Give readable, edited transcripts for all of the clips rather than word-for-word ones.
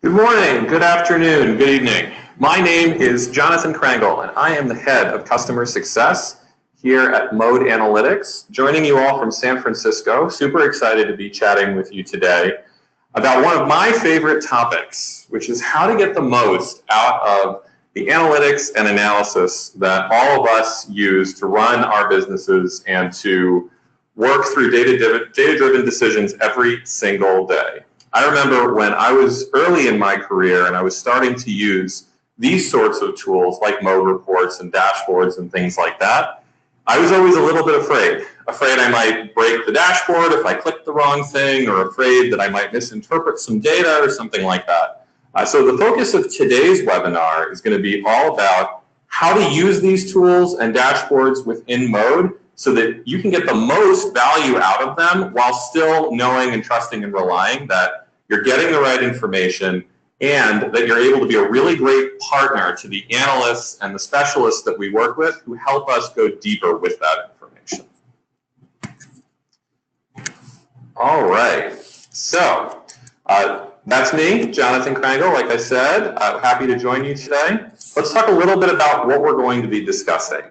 Good morning, good afternoon, good evening. My name is Jonathan Krangle, and I am the head of customer success here at Mode Analytics, joining you all from San Francisco. Super excited to be chatting with you today about one of my favorite topics, which is how to get the most out of the analytics and analysis that all of us use to run our businesses and to work through data-driven decisions every single day. I remember when I was early in my career and I was starting to use these sorts of tools like Mode reports and dashboards and things like that, I was always a little bit afraid I might break the dashboard if I clicked the wrong thing, or afraid that I might misinterpret some data or something like that. So the focus of today's webinar is going to be all about how to use these tools and dashboards within Mode so that you can get the most value out of them while still knowing and trusting and relying that you're getting the right information and that you're able to be a really great partner to the analysts and the specialists that we work with who help us go deeper with that information. All right, so that's me, Jonathan Krangle, like I said. Happy to join you today. Let's talk a little bit about what we're going to be discussing.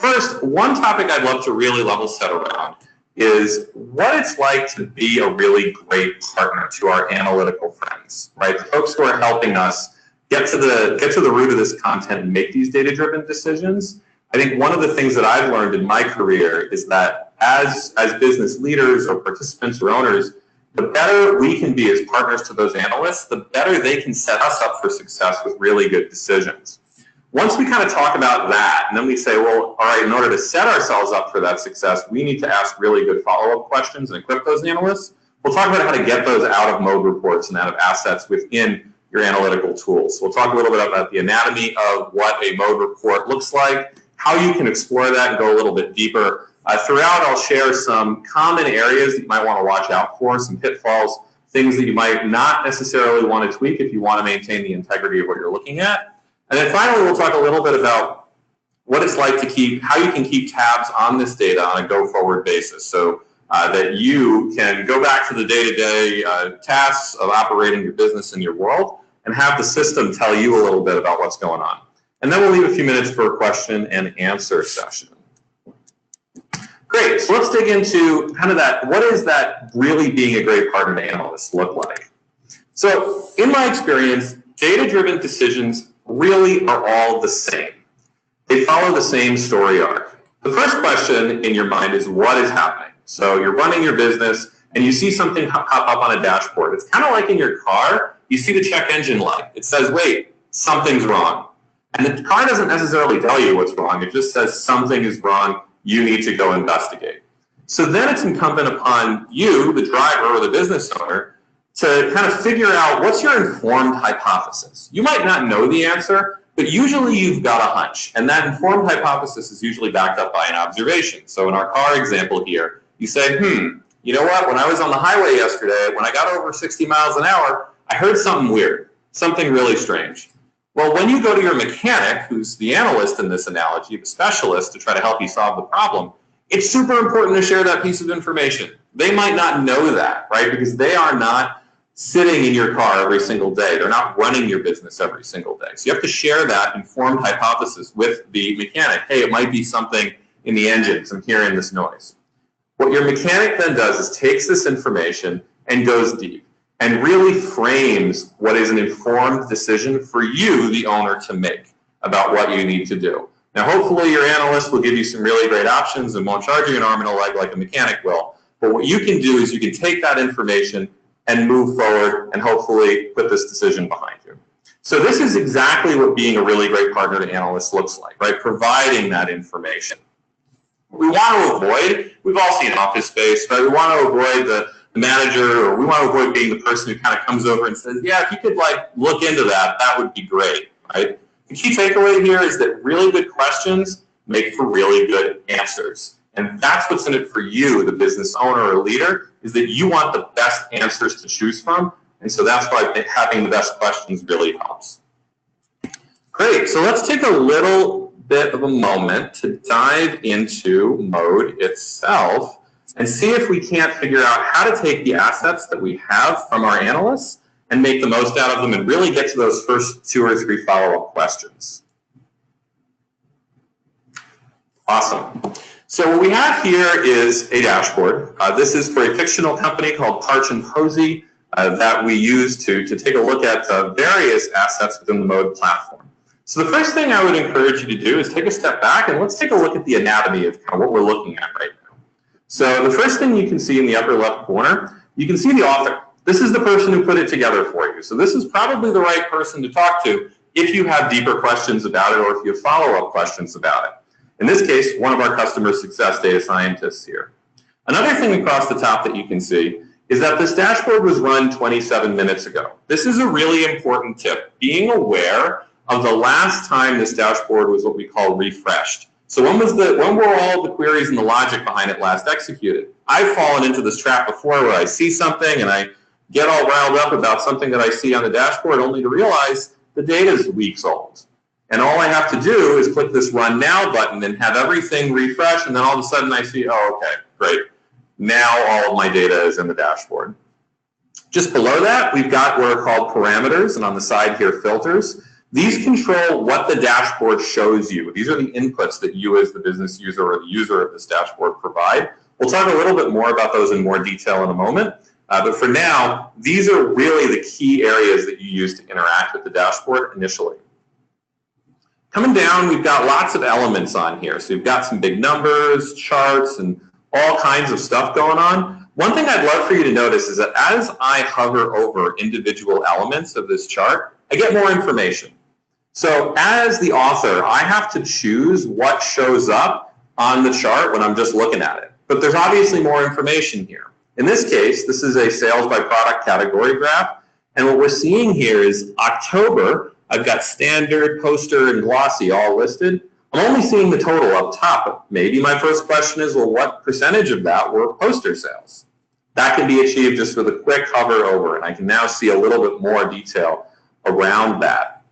First, one topic I'd love to really level set around is what it's like to be a really great partner to our analytical friends, right? The folks who are helping us get to the root of this content and make these data-driven decisions. I think one of the things that I've learned in my career is that as business leaders or participants or owners, the better we can be as partners to those analysts, the better they can set us up for success with really good decisions. Once we kind of talk about that, and then we say, well, all right, in order to set ourselves up for that success, we need to ask really good follow-up questions and equip those analysts. We'll talk about how to get those out of Mode reports and out of assets within your analytical tools. We'll talk a little bit about the anatomy of what a Mode report looks like, how you can explore that and go a little bit deeper. Throughout, I'll share some common areas that you might want to watch out for, some pitfalls, things that you might not necessarily want to tweak if you want to maintain the integrity of what you're looking at. And then finally, we'll talk a little bit about what it's like to how you can keep tabs on this data on a go-forward basis so that you can go back to the day-to-day tasks of operating your business in your world and have the system tell you a little bit about what's going on. And then we'll leave a few minutes for a question and answer session. Great, so let's dig into kind of that, what is that really being a great partner to analysts look like? So in my experience, data-driven decisions really are all the same. They follow the same story arc. The first question in your mind is what is happening? So you're running your business and you see something pop up on a dashboard. It's kind of like in your car, you see the check engine light. It says, wait, something's wrong. And the car doesn't necessarily tell you what's wrong. It just says something is wrong. You need to go investigate. So then it's incumbent upon you, the driver or the business owner, to kind of figure out what's your informed hypothesis. You might not know the answer, but usually you've got a hunch. And that informed hypothesis is usually backed up by an observation. So in our car example here, you say, you know what? When I was on the highway yesterday, when I got over 60 miles an hour, I heard something weird, something really strange. Well, when you go to your mechanic, who's the analyst in this analogy, the specialist to try to help you solve the problem, it's super important to share that piece of information. They might not know that, right? Because they are not sitting in your car every single day. They're not running your business every single day. So you have to share that informed hypothesis with the mechanic. Hey, it might be something in the engines. I'm hearing this noise. What your mechanic then does is takes this information and goes deep and really frames what is an informed decision for you, the owner, to make about what you need to do. Now, hopefully your analyst will give you some really great options and won't charge you an arm and a leg like a mechanic will. But what you can do is you can take that information and move forward and hopefully put this decision behind you. So this is exactly what being a really great partner to analysts looks like, right? Providing that information. What we want to avoid, we've all seen Office Space, right? We want to avoid the manager, or we want to avoid being the person who kind of comes over and says, yeah, if you could like look into that, that would be great, right? The key takeaway here is that really good questions make for really good answers. And that's what's in it for you, the business owner or leader, is that you want the best answers to choose from. And so that's why having the best questions really helps. Great, so let's take a little bit of a moment to dive into Mode itself and see if we can't figure out how to take the assets that we have from our analysts and make the most out of them and really get to those first 2 or 3 follow-up questions. Awesome. So what we have here is a dashboard. This is for a fictional company called Parch and Posey that we use to take a look at various assets within the Mode platform. So the first thing I would encourage you to do is take a step back and let's take a look at the anatomy of kind of what we're looking at right now. So the first thing you can see in the upper left corner, you can see the author. This is the person who put it together for you. So this is probably the right person to talk to if you have deeper questions about it or if you have follow-up questions about it. In this case, one of our customer success data scientists here. Another thing across the top that you can see is that this dashboard was run 27 minutes ago. This is a really important tip, being aware of the last time this dashboard was what we call refreshed. So when were all the queries and the logic behind it last executed? I've fallen into this trap before where I see something and I get all riled up about something that I see on the dashboard only to realize the data is weeks old. And all I have to do is click this Run Now button and have everything refresh, and then all of a sudden I see, oh, okay, great. Now all of my data is in the dashboard. Just below that, we've got what are called parameters, and on the side here, filters. These control what the dashboard shows you. These are the inputs that you as the business user or the user of this dashboard provide. We'll talk a little bit more about those in more detail in a moment. But for now, these are really the key areas that you use to interact with the dashboard initially. Coming down, we've got lots of elements on here. So you've got some big numbers, charts, and all kinds of stuff going on. One thing I'd love for you to notice is that as I hover over individual elements of this chart, I get more information. So as the author, I have to choose what shows up on the chart when I'm just looking at it. But there's obviously more information here. In this case, this is a sales by product category graph. And what we're seeing here is October, I've got standard, poster, and glossy all listed. I'm only seeing the total up top. Maybe my first question is, well, what percentage of that were poster sales? That can be achieved just with a quick hover over, and I can now see a little bit more detail around that.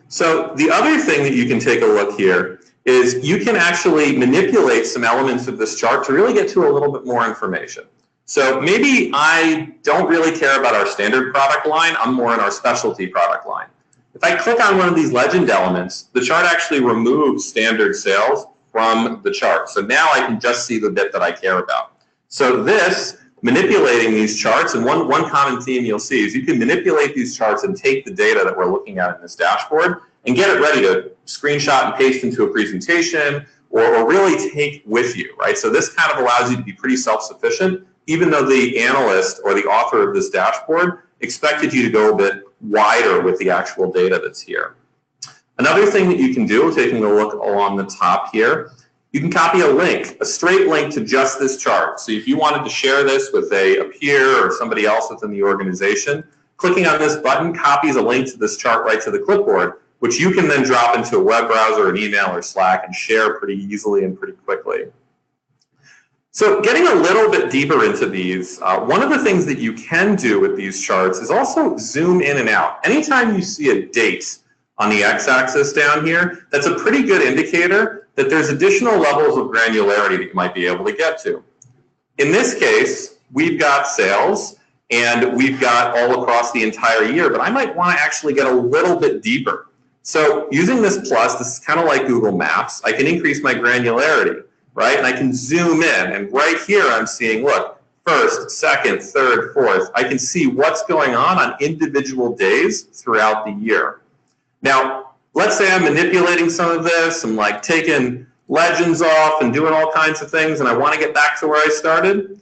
So the other thing that you can take a look here is you can actually manipulate some elements of this chart to really get to a little bit more information. So maybe I don't really care about our standard product line, I'm more in our specialty product line. If I click on one of these legend elements, the chart actually removes standard sales from the chart. So now I can just see the bit that I care about. So this, manipulating these charts, and one common theme you'll see is you can manipulate these charts and take the data that we're looking at in this dashboard and get it ready to screenshot and paste into a presentation or really take with you, right? So this kind of allows you to be pretty self-sufficient, even though the analyst or the author of this dashboard expected you to go a bit wider with the actual data that's here. Another thing that you can do, taking a look along the top here, you can copy a link, a straight link to just this chart. So if you wanted to share this with a peer or somebody else within the organization, clicking on this button copies a link to this chart right to the clipboard, which you can then drop into a web browser, an email, or Slack and share pretty easily and pretty quickly. So getting a little bit deeper into these, one of the things that you can do with these charts is also zoom in and out. Anytime you see a date on the x-axis down here, that's a pretty good indicator that there's additional levels of granularity that you might be able to get to. In this case, we've got sales and we've got all across the entire year, but I might want to actually get a little bit deeper. So using this plus, this is kind of like Google Maps, I can increase my granularity, right? And I can zoom in, and right here I'm seeing, look, first, second, third, fourth. I can see what's going on individual days throughout the year. Now, let's say I'm manipulating some of this, I'm like taking legends off and doing all kinds of things, and I want to get back to where I started.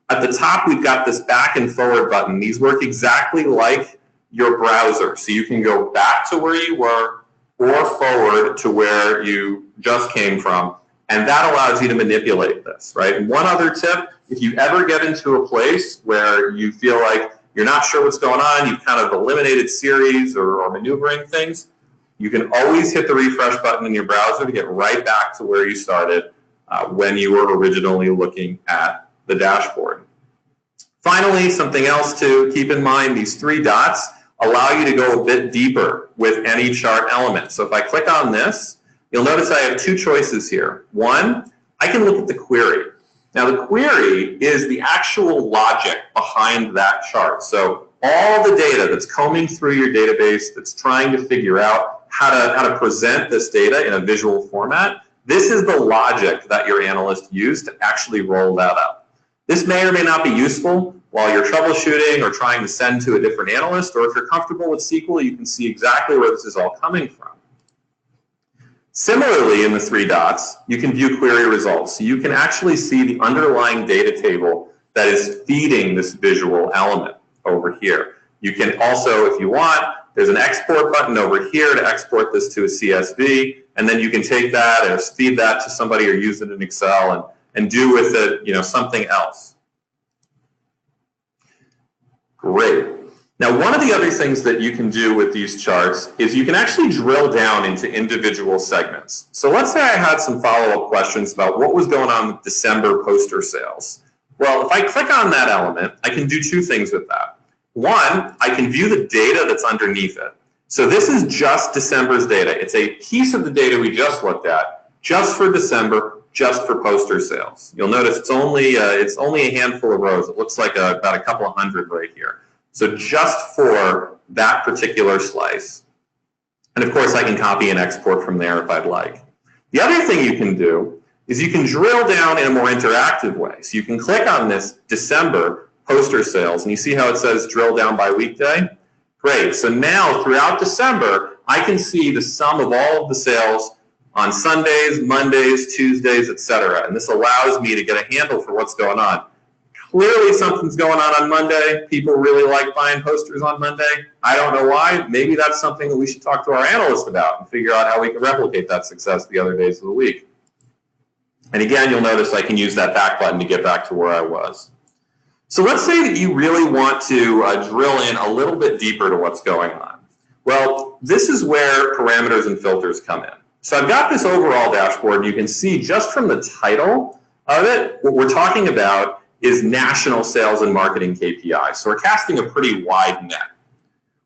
At the top, we've got this back and forward button. These work exactly like your browser. So you can go back to where you were or forward to where you just came from. And that allows you to manipulate this, right? And one other tip, if you ever get into a place where you feel like you're not sure what's going on, you've kind of eliminated series or maneuvering things, you can always hit the refresh button in your browser to get right back to where you started when you were originally looking at the dashboard. Finally, something else to keep in mind, these 3 dots allow you to go a bit deeper with any chart element. So if I click on this, you'll notice I have 2 choices here. One, I can look at the query. Now the query is the actual logic behind that chart. So all the data that's combing through your database, that's trying to figure out how to present this data in a visual format, this is the logic that your analyst used to actually roll that up. This may or may not be useful while you're troubleshooting or trying to send to a different analyst, or if you're comfortable with SQL, you can see exactly where this is all coming from. Similarly, in the three dots, you can view query results. So you can actually see the underlying data table that is feeding this visual element over here. You can also, if you want, there's an export button over here to export this to a CSV, and then you can take that and feed that to somebody or use it in Excel and do with it, something else. Great. Now, one of the other things that you can do with these charts is you can actually drill down into individual segments. So let's say I had some follow-up questions about what was going on with December poster sales. Well, if I click on that element, I can do two things with that. One, I can view the data that's underneath it. So this is just December's data. It's a piece of the data we just looked at, just for December, just for poster sales. You'll notice it's only a handful of rows. It looks like about a couple of hundred right here. So just for that particular slice. And of course, I can copy and export from there if I'd like. The other thing you can do is you can drill down in a more interactive way. So you can click on this December poster sales, and you see how it says drill down by weekday? Great. So now throughout December, I can see the sum of all of the sales on Sundays, Mondays, Tuesdays, etc. And this allows me to get a handle for what's going on. Clearly something's going on Monday. People really like buying posters on Monday. I don't know why. Maybe that's something that we should talk to our analyst about and figure out how we can replicate that success the other days of the week. And again, you'll notice I can use that back button to get back to where I was. So let's say that you really want to drill in a little bit deeper to what's going on. Well, this is where parameters and filters come in. So I've got this overall dashboard. You can see just from the title of it, what we're talking about is national sales and marketing KPIs. So we're casting a pretty wide net.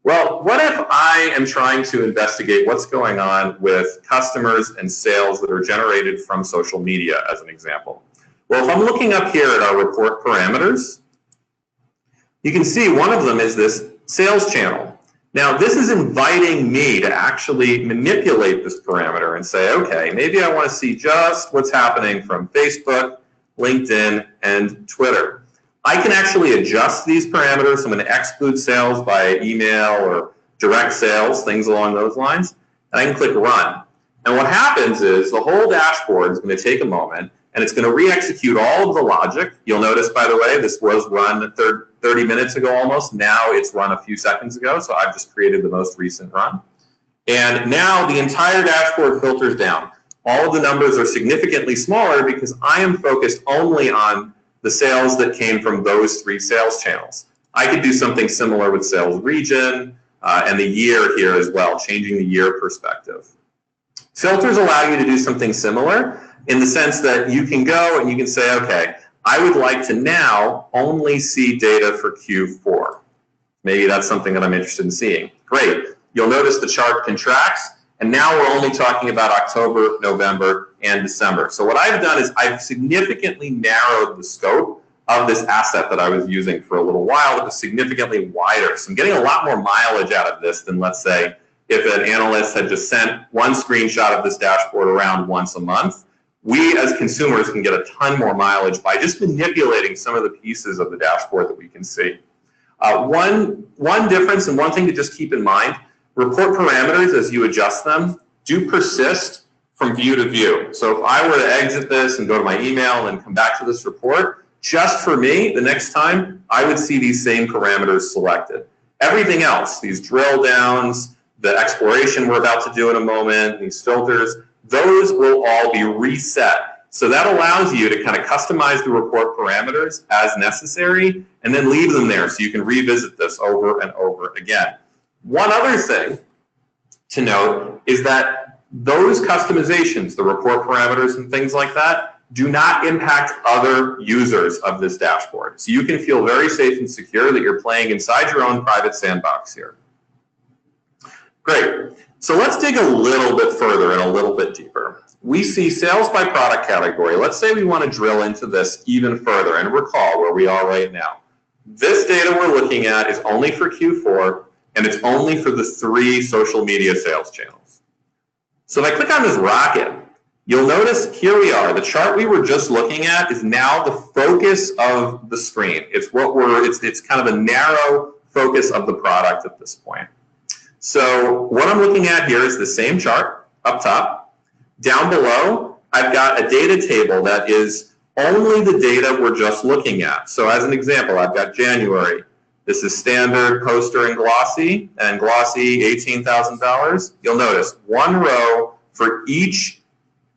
Well, what if I am trying to investigate what's going on with customers and sales that are generated from social media, as an example? Well, if I'm looking up here at our report parameters, you can see one of them is this sales channel. Now, this is inviting me to actually manipulate this parameter and say, okay, maybe I want to see just what's happening from Facebook, LinkedIn, and Twitter. I can actually adjust these parameters. I'm going to exclude sales by email or direct sales, things along those lines, and I can click run. And what happens is the whole dashboard is going to take a moment, and it's going to re-execute all of the logic. You'll notice, by the way, this was run 30 minutes ago almost. Now it's run a few seconds ago, so I've just created the most recent run. And now the entire dashboard filters down. All of the numbers are significantly smaller because I am focused only on the sales that came from those three sales channels. I could do something similar with sales region and the year here as well, changing the year perspective. Filters allow you to do something similar in the sense that you can go and you can say, okay, I would like to now only see data for Q4. Maybe that's something that I'm interested in seeing. Great. You'll notice the chart contracts, and now we're only talking about October, November, and December. So what I've done is I've significantly narrowed the scope of this asset that I was using for a little while. It was significantly wider. So I'm getting a lot more mileage out of this than, let's say, if an analyst had just sent one screenshot of this dashboard around once a month. We as consumers can get a ton more mileage by just manipulating some of the pieces of the dashboard that we can see. One difference and one thing to just keep in mind, report parameters as you adjust them do persist from view to view. So if I were to exit this and go to my email and come back to this report, just for me, the next time, I would see these same parameters selected. Everything else, these drill downs, the exploration we're about to do in a moment, these filters, those will all be reset. So that allows you to kind of customize the report parameters as necessary and then leave them there so you can revisit this over and over again. One other thing to note is that those customizations, the report parameters and things like that, do not impact other users of this dashboard. So you can feel very safe and secure that you're playing inside your own private sandbox here. Great. So let's dig a little bit further and a little bit deeper. We see sales by product category. Let's say we want to drill into this even further and recall where we are right now. This data we're looking at is only for Q4, and it's only for the 3 social media sales channels. So if I click on this rocket, you'll notice here we are. The chart we were just looking at is now the focus of the screen. It's kind of a narrow focus of the product at this point. So what I'm looking at here is the same chart up top. Down below, I've got a data table that is only the data we're just looking at. So as an example, I've got January. This is standard, poster, and glossy $18,000. You'll notice one row for each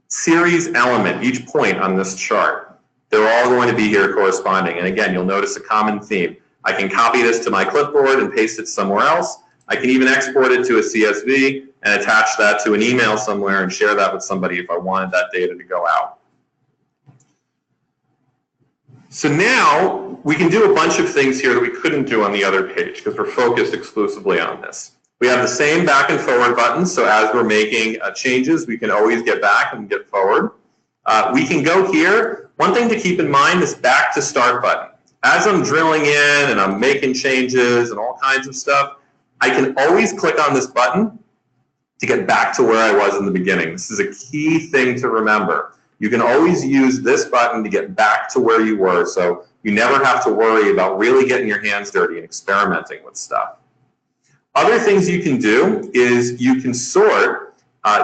series element, each point on this chart. They're all going to be here corresponding. And again, you'll notice a common theme. I can copy this to my clipboard and paste it somewhere else. I can even export it to a CSV and attach that to an email somewhere and share that with somebody if I wanted that data to go out. So now we can do a bunch of things here that we couldn't do on the other page because we're focused exclusively on this. We have the same back and forward buttons, so as we're making changes, we can always get back and get forward. We can go here. One thing to keep in mind is back to start button. As I'm drilling in and I'm making changes and all kinds of stuff, I can always click on this button to get back to where I was in the beginning. This is a key thing to remember. You can always use this button to get back to where you were, so you never have to worry about really getting your hands dirty and experimenting with stuff. Other things you can do is you can sort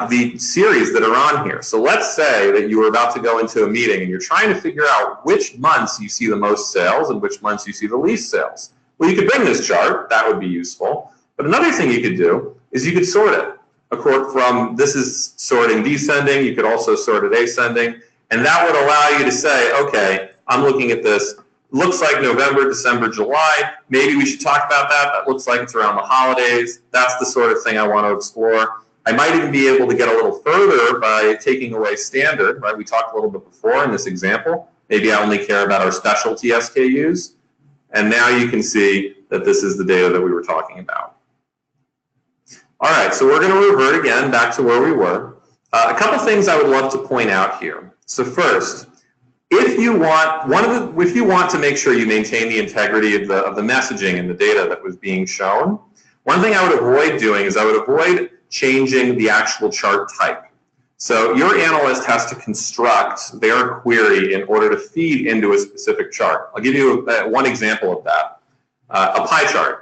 the series that are on here. So let's say that you were about to go into a meeting and you're trying to figure out which months you see the most sales and which months you see the least sales. Well, you could bring this chart. That would be useful. But another thing you could do is you could sort it. From this is sorting descending, you could also sort it ascending, and that would allow you to say, okay, I'm looking at this, looks like November, December, July, maybe we should talk about that, that looks like it's around the holidays, that's the sort of thing I want to explore. I might even be able to get a little further by taking away standard, right? We talked a little bit before in this example, maybe I only care about our specialty SKUs, and now you can see that this is the data that we were talking about. All right, so we're going to revert again back to where we were. A couple things I would love to point out here. So first, if you want to make sure you maintain the integrity of the messaging and the data that was being shown, one thing I would avoid doing is I would avoid changing the actual chart type. So your analyst has to construct their query in order to feed into a specific chart. I'll give you one example of that. A pie chart.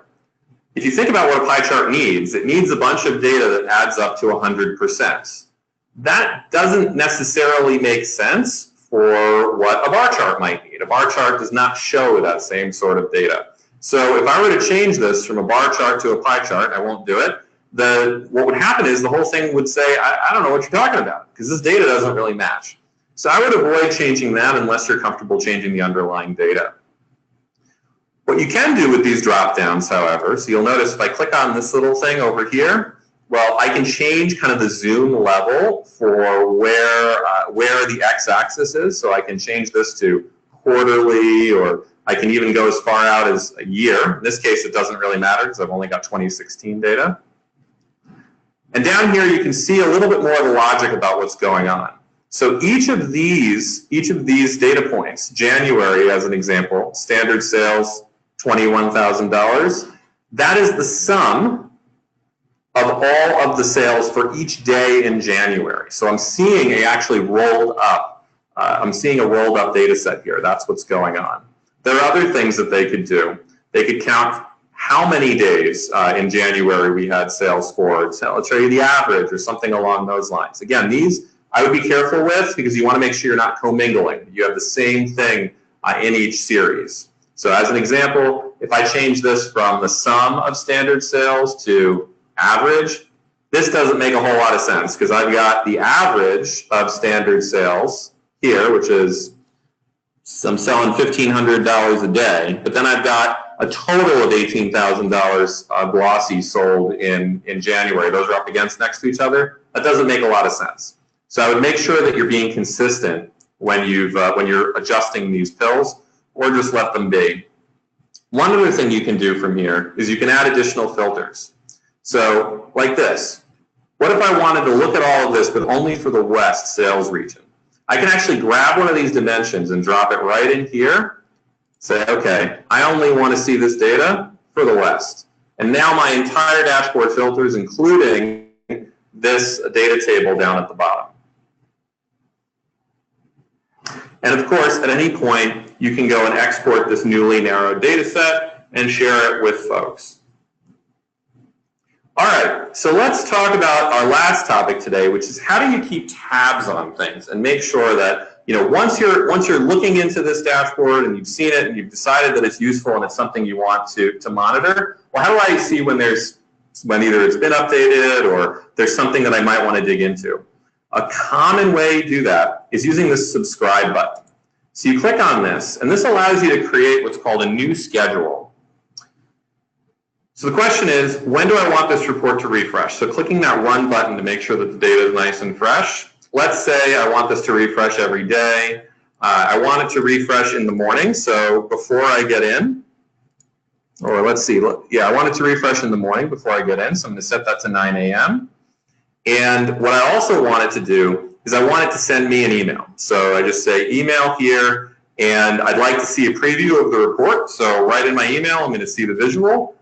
If you think about what a pie chart needs, it needs a bunch of data that adds up to 100%. That doesn't necessarily make sense for what a bar chart might need. A bar chart does not show that same sort of data. So if I were to change this from a bar chart to a pie chart, I won't do it. What would happen is the whole thing would say, I don't know what you're talking about, because this data doesn't really match. So I would avoid changing that unless you're comfortable changing the underlying data. What you can do with these drop downs, however, so you'll notice if I click on this little thing over here, well, I can change kind of the zoom level for where the x-axis is. So I can change this to quarterly, or I can even go as far out as a year. In this case, it doesn't really matter because I've only got 2016 data. And down here, you can see a little bit more of the logic about what's going on. So each of these data points, January as an example, standard sales, $21,000, that is the sum of all of the sales for each day in January. So I'm seeing I'm seeing a rolled up data set here. That's what's going on. There are other things that they could do. They could count how many days in January we had sales for. So let's show you the average or something along those lines. Again, these I would be careful with because you want to make sure you're not commingling. You have the same thing in each series. So as an example, if I change this from the sum of standard sales to average, this doesn't make a whole lot of sense because I've got the average of standard sales here, which is I'm selling $1,500 a day, but then I've got a total of $18,000 glossy sold in January. Those are up against next to each other. That doesn't make a lot of sense. So I would make sure that you're being consistent when you're adjusting these pills, or just let them be. One other thing you can do from here is you can add additional filters. So like this. What if I wanted to look at all of this, but only for the West sales region? I can actually grab one of these dimensions and drop it right in here, Say, okay, I only want to see this data for the West. And now my entire dashboard filters, including this data table down at the bottom. And of course, at any point, you can go and export this newly narrowed data set and share it with folks. All right, so let's talk about our last topic today, which is how do you keep tabs on things and make sure that, you know, once you're looking into this dashboard and you've seen it and you've decided that it's useful and it's something you want to monitor, well, how do I see when either it's been updated or there's something that I might want to dig into? A common way to do that is using this subscribe button. So you click on this, and this allows you to create what's called a new schedule. So the question is, when do I want this report to refresh? So clicking that run button to make sure that the data is nice and fresh. Let's say I want this to refresh every day. I want it to refresh in the morning, so before I get in. Or let's see, yeah, I want it to refresh in the morning before I get in, so I'm going to set that to 9 a.m. And what I also want it to do is I want it to send me an email. So I just say email here, and I'd like to see a preview of the report. So right in my email, I'm going to see the visual.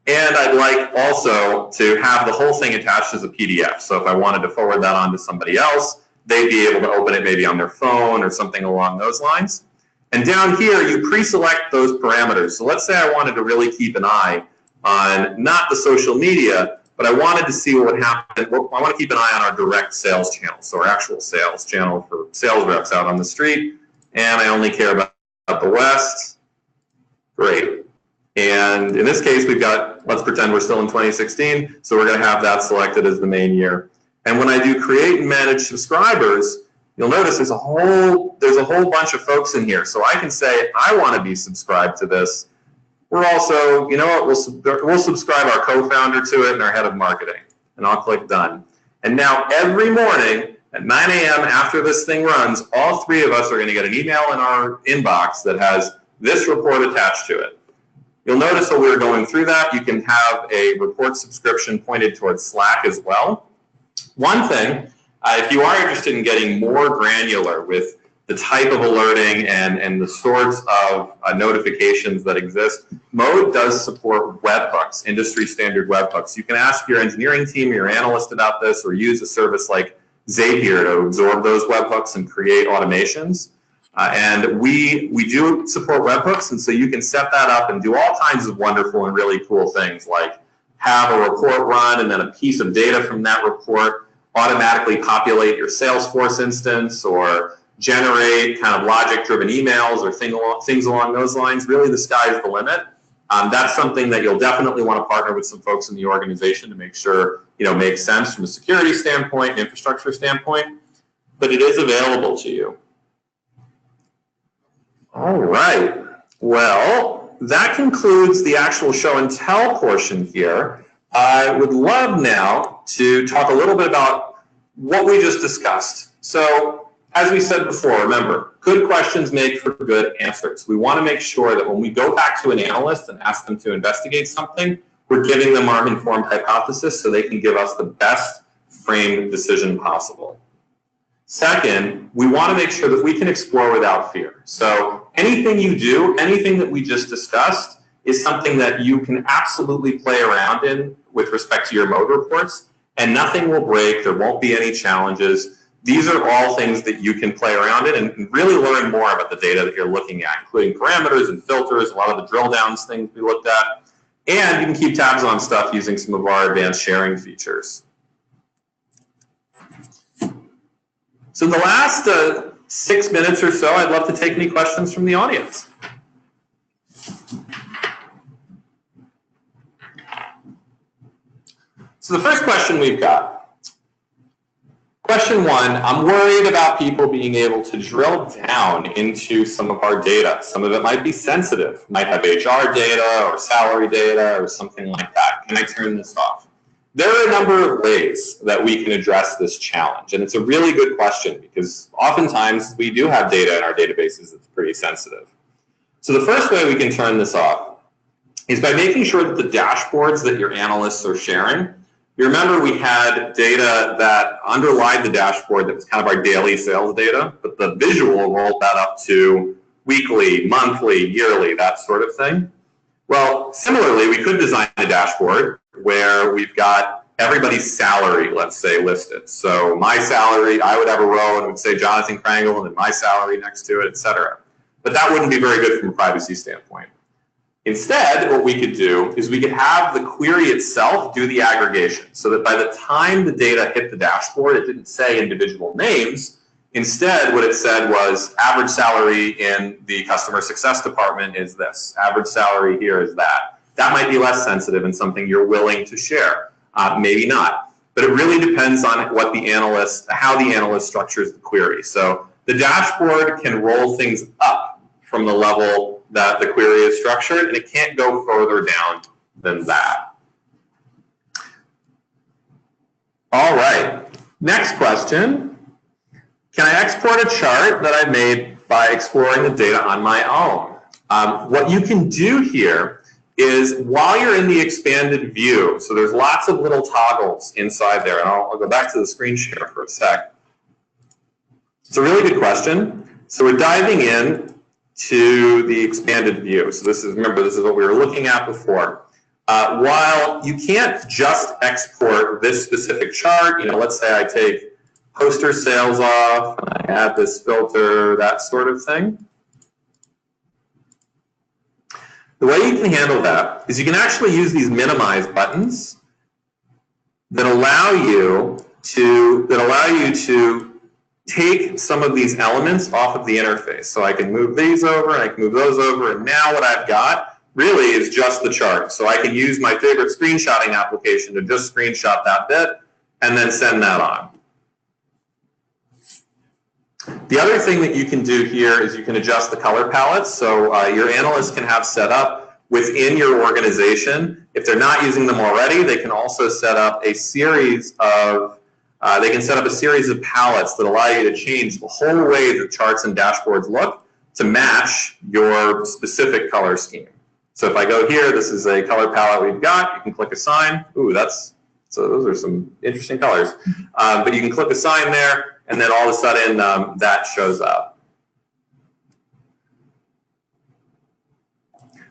And I'd like also to have the whole thing attached as a PDF. So if I wanted to forward that on to somebody else, they'd be able to open it maybe on their phone or something along those lines. And down here, you pre-select those parameters. So let's say I wanted to really keep an eye on not the social media, but I wanted to see what would happen. I want to keep an eye on our direct sales channel, so our actual sales channel for sales reps out on the street. And I only care about the West. Great. And in this case, we've got, let's pretend we're still in 2016, so we're going to have that selected as the main year. And when I do create and manage subscribers, you'll notice there's a whole bunch of folks in here. So I can say, I want to be subscribed to this. We're also, you know what, we'll subscribe our co-founder to it and our head of marketing. And I'll click done. And now every morning at 9 a.m. after this thing runs, all three of us are going to get an email in our inbox that has this report attached to it. You'll notice while we were going through that, you can have a report subscription pointed towards Slack as well. One thing, if you are interested in getting more granular with the type of alerting and the sorts of notifications that exist, Mode does support webhooks, industry standard webhooks. You can ask your engineering team or your analyst about this, or use a service like Zapier to absorb those webhooks and create automations. And we do support webhooks, and so you can set that up and do all kinds of wonderful and really cool things, like have a report run and then a piece of data from that report automatically populate your Salesforce instance, or generate kind of logic-driven emails or things along those lines. Really, the sky's the limit. That's something that you'll definitely want to partner with some folks in the organization to make sure, you know, makes sense from a security standpoint, infrastructure standpoint, but it is available to you. All right. Well, that concludes the actual show and tell portion here. I would love now to talk a little bit about what we just discussed. So, as we said before, remember, good questions make for good answers. We want to make sure that when we go back to an analyst and ask them to investigate something, we're giving them our informed hypothesis so they can give us the best framed decision possible. Second, we want to make sure that we can explore without fear. So anything you do, anything that we just discussed, is something that you can absolutely play around in with respect to your Mode reports, and nothing will break. There won't be any challenges. These are all things that you can play around in and really learn more about the data that you're looking at, including parameters and filters, a lot of the drill downs things we looked at. And you can keep tabs on stuff using some of our advanced sharing features. So in the last 6 minutes or so, I'd love to take any questions from the audience. So the first question we've got. Question one, I'm worried about people being able to drill down into some of our data. Some of it might be sensitive, might have HR data or salary data or something like that. Can I turn this off? There are a number of ways that we can address this challenge, and it's a really good question because oftentimes we do have data in our databases that's pretty sensitive. So the first way we can turn this off is by making sure that the dashboards that your analysts are sharing, you remember we had data that underlied the dashboard that was kind of our daily sales data, but the visual rolled that up to weekly, monthly, yearly, that sort of thing. Well, similarly, we could design a dashboard where we've got everybody's salary, let's say, listed. So my salary, I would have a row and it would say Jonathan Krangle and then my salary next to it, et cetera. But that wouldn't be very good from a privacy standpoint. Instead, what we could do is we could have the query itself do the aggregation so that by the time the data hit the dashboard, it didn't say individual names. Instead, what it said was average salary in the customer success department is this. Average salary here is that. That might be less sensitive and something you're willing to share. Maybe not. But it really depends on what the analyst, how the analyst structures the query. So the dashboard can roll things up from the level that the query is structured, and it can't go further down than that. All right, next question. Can I export a chart that I've made by exploring the data on my own? What you can do here is while you're in the expanded view, so there's lots of little toggles inside there, and I'll go back to the screen share for a sec. It's a really good question. So we're diving in to the expanded view. So this is, remember, this is what we were looking at before. While you can't just export this specific chart, you know, let's say I take poster sales off and I add this filter, that sort of thing. The way you can handle that is you can actually use these minimize buttons that allow you to take some of these elements off of the interface. So I can move these over and I can move those over, and now what I've got really is just the chart. So I can use my favorite screenshotting application to just screenshot that bit and then send that on. The other thing that you can do here is you can adjust the color palettes. So your analysts can have set up within your organization. If they're not using them already, they can also set up a series of palettes that allow you to change the whole way the charts and dashboards look to match your specific color scheme. So if I go here, this is a color palette we've got. You can click assign. Ooh, so those are some interesting colors. But you can click assign there, and then all of a sudden that shows up.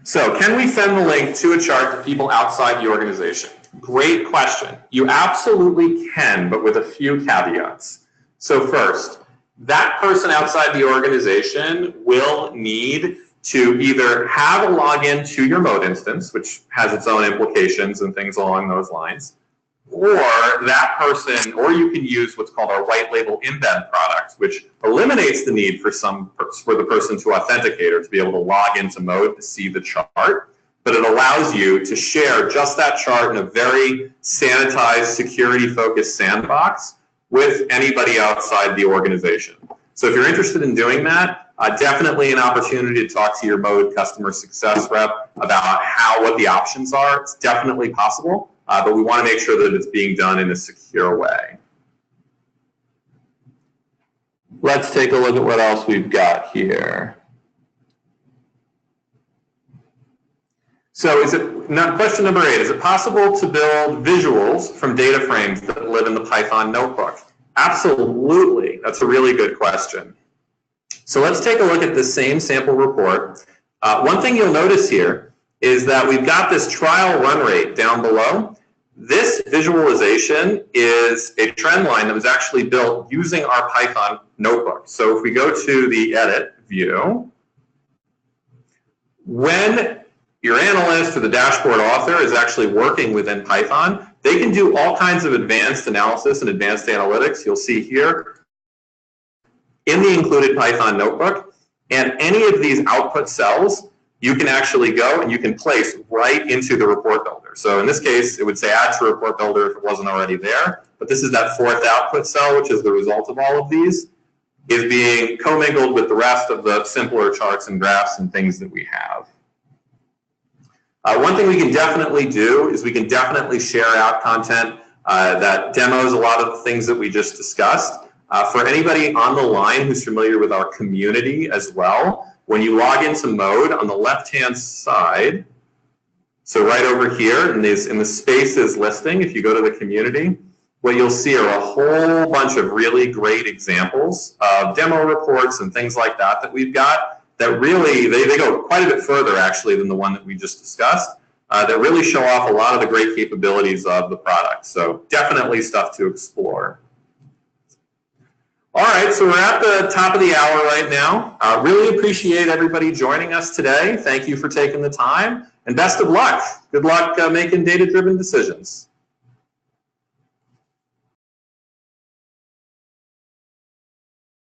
So can we send the link to a chart to people outside the organization? Great question. You absolutely can, but with a few caveats. So first, that person outside the organization will need to either have a login to your Mode instance, which has its own implications and things along those lines, or that person, or you can use what's called our white label embed product, which eliminates the need for the person to authenticate or to be able to log into Mode to see the chart. But it allows you to share just that chart in a very sanitized, security-focused sandbox with anybody outside the organization. So if you're interested in doing that, definitely an opportunity to talk to your Mode customer success rep about what the options are. It's definitely possible, but we want to make sure that it's being done in a secure way. Let's take a look at what else we've got here. So question number 8, is it possible to build visuals from data frames that live in the Python notebook? Absolutely. That's a really good question. So let's take a look at the same sample report. One thing you'll notice here is that we've got this trial run rate down below. This visualization is a trend line that was actually built using our Python notebook. So if we go to the edit view, when your analyst or the dashboard author is actually working within Python, they can do all kinds of advanced analysis and advanced analytics. You'll see here in the included Python notebook, and any of these output cells, you can actually go and you can place right into the report builder. So in this case, it would say add to report builder if it wasn't already there, but this is that 4th output cell, which is the result of all of these, is being commingled with the rest of the simpler charts and graphs and things that we have. One thing we can definitely do is we can definitely share out content that demos a lot of the things that we just discussed. For anybody on the line who's familiar with our community as well, when you log into Mode on the left-hand side, so right over here in the spaces listing, if you go to the community, what you'll see are a whole bunch of really great examples of demo reports and things like that we've got. that really, they go quite a bit further actually than the one that we just discussed, that really show off a lot of the great capabilities of the product. So definitely stuff to explore. All right, so we're at the top of the hour right now. Really appreciate everybody joining us today. Thank you for taking the time, and best of luck. Good luck making data-driven decisions.